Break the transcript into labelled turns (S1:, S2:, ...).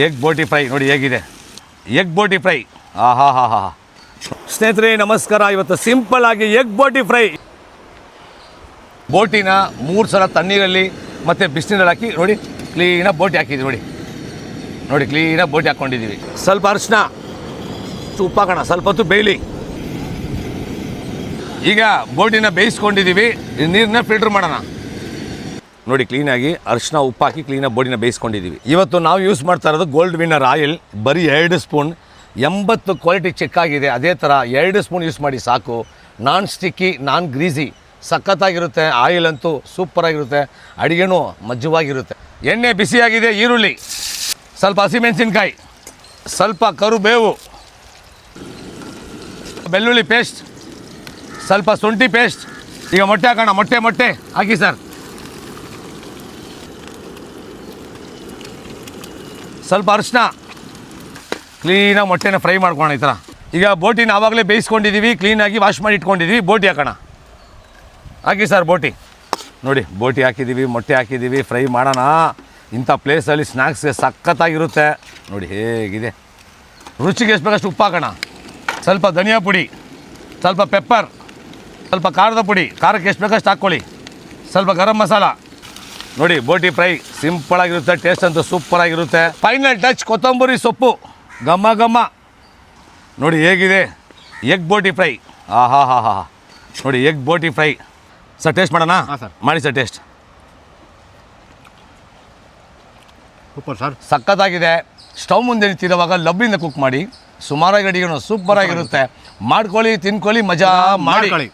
S1: Egg ಬೋಟಿ fry ನೋಡಿ ಹೇಗಿದೆ, egg ಬೋಟಿ fry. ಆಹಾ ಹಾ ಹಾ. ಸ್ನೇಹಿತರೆ ನಮಸ್ಕಾರ. ಇವತ್ತು ಸಿಂಪಲ್ ಆಗಿ ಎಗ್ ಬೋಟಿ ಫ್ರೈ. ಬೋಟಿನ 3 ಸಲ ತಣ್ಣೀರಲ್ಲಿ ಮತ್ತು ಬಿಸಿನೀರಲ್ಲಿ ಹಾಕಿ ನೋಡಿ ಕ್ಲೀನಾಗಿ ಬೋಟಿ ಹಾಕಿದ್ವಿ. ನೋಡಿ ಕ್ಲೀನಾಗಿ ಬೋಟಿ ಹಾಕ್ಕೊಂಡಿದ್ದೀವಿ. ಸ್ವಲ್ಪ ಅರಿಶಿನ, ಉಪ್ಪು ಹಾಕೋಣ, ಸ್ವಲ್ಪ ಹೊತ್ತು ಬೇಯಲಿ. ಈಗ ಬೋಟಿನ ಬೇಯಿಸ್ಕೊಂಡಿದ್ದೀವಿ, ನೀರನ್ನ ಫಿಲ್ಟ್ರ್ ಮಾಡೋಣ. ನೋಡಿ ಕ್ಲೀನಾಗಿ ಅರಿಶಿನ ಉಪ್ಪು ಹಾಕಿ ಕ್ಲೀನಾಗಿ ಬೋಟಿನ ಬೇಯಿಸ್ಕೊಂಡಿದ್ದೀವಿ. ಇವತ್ತು ನಾವು ಯೂಸ್ ಮಾಡ್ತಾ ಇರೋದು ಗೋಲ್ಡ್ ವಿನ್ನರ್ ಆಯಿಲ್, ಬರೀ 2 ಸ್ಪೂನ್. 80 ಕ್ವಾಲಿಟಿ ಚೆಕ್ ಆಗಿದೆ. ಅದೇ ಥರ 2 ಸ್ಪೂನ್ ಯೂಸ್ ಮಾಡಿ ಸಾಕು. ನಾನ್ ಸ್ಟಿಕ್ಕಿ, ನಾನ್ ಗ್ರೀಸಿ, ಸಖತ್ತಾಗಿರುತ್ತೆ. ಆಯಿಲ್ ಅಂತೂ ಸೂಪರಾಗಿರುತ್ತೆ, ಅಡುಗೆನೂ ಮಜ್ಜವಾಗಿರುತ್ತೆ. ಎಣ್ಣೆ ಬಿಸಿಯಾಗಿದೆ. ಈರುಳ್ಳಿ, ಸ್ವಲ್ಪ ಹಸಿಮೆಣಸಿನ್ಕಾಯಿ, ಸ್ವಲ್ಪ ಕರಿಬೇವು, ಬೆಳ್ಳುಳ್ಳಿ ಪೇಸ್ಟ್, ಸ್ವಲ್ಪ ಶುಂಠಿ ಪೇಸ್ಟ್. ಈಗ ಮೊಟ್ಟೆ ಹಾಕೋಣ. ಮೊಟ್ಟೆ ಹಾಕಿ ಸರ್. ಸ್ವಲ್ಪ ಅರಿಶಿನ, ಕ್ಲೀನಾಗಿ ಮೊಟ್ಟೆನ ಫ್ರೈ ಮಾಡ್ಕೊಳ್ಳೋಣ ಈ ಥರ. ಈಗ ಬೋಟಿನ ಆವಾಗಲೇ ಬೇಯಿಸ್ಕೊಂಡಿದ್ದೀವಿ, ಕ್ಲೀನಾಗಿ ವಾಶ್ ಮಾಡಿ ಇಟ್ಕೊಂಡಿದ್ದೀವಿ. ಬೋಟಿ ಹಾಕೋಣ. ಹಾಕಿ ಸರ್ ಬೋಟಿ. ನೋಡಿ ಬೋಟಿ ಹಾಕಿದ್ದೀವಿ, ಮೊಟ್ಟೆ ಹಾಕಿದ್ದೀವಿ, ಫ್ರೈ ಮಾಡೋಣ. ಇಂಥ ಪ್ಲೇಸಲ್ಲಿ ಸ್ನ್ಯಾಕ್ಸ್ಗೆ ಸಖತ್ತಾಗಿರುತ್ತೆ. ನೋಡಿ ಹೇಗಿದೆ. ರುಚಿಗೆ ಎಷ್ಟು ಬೇಕಷ್ಟು ಉಪ್ಪು ಹಾಕೋಣ. ಸ್ವಲ್ಪ ಧನಿಯಾ ಪುಡಿ, ಸ್ವಲ್ಪ ಪೆಪ್ಪರ್, ಸ್ವಲ್ಪ ಖಾರದ ಪುಡಿ, ಖಾರಕ್ಕೆ ಎಷ್ಟು ಬೇಕಷ್ಟು ಹಾಕ್ಕೊಳ್ಳಿ. ಸ್ವಲ್ಪ ಗರಂ ಮಸಾಲ. ನೋಡಿ ಬೋಟಿ ಫ್ರೈ ಸಿಂಪಳಾಗಿರುತ್ತೆ, ಟೇಸ್ಟ್ ಅಂತೂ ಸೂಪರಾಗಿರುತ್ತೆ. ಫೈನಲ್ ಟಚ್ ಕೊತ್ತಂಬರಿ ಸೊಪ್ಪು, ಘಮ. ನೋಡಿ ಹೇಗಿದೆ ಎಗ್ ಬೋಟಿ ಫ್ರೈ. ಆಹಾ ಹಾ ಹಾ. ನೋಡಿ ಎಗ್ ಬೋಟಿ ಫ್ರೈ. ಸರ್ ಟೇಸ್ಟ್ ಮಾಡೋಣ?
S2: ಸರ್
S1: ಮಾಡಿ ಸರ್ ಟೇಸ್ಟ್.
S2: ಸೂಪರ್ ಸರ್,
S1: ಸಖತ್ತಾಗಿದೆ. ಸ್ಟವ್ ಮುಂದೆ ನಿಂತಿರುವಾಗ ಲಬ್ಬಿಂದ ಕುಕ್ ಮಾಡಿ, ಸುಮಾರಾಗಿ ಅಡಿಗೆ ಸೂಪರಾಗಿರುತ್ತೆ. ಮಾಡ್ಕೊಳ್ಳಿ, ತಿನ್ಕೊಳ್ಳಿ, ಮಜಾ ಮಾಡಿ.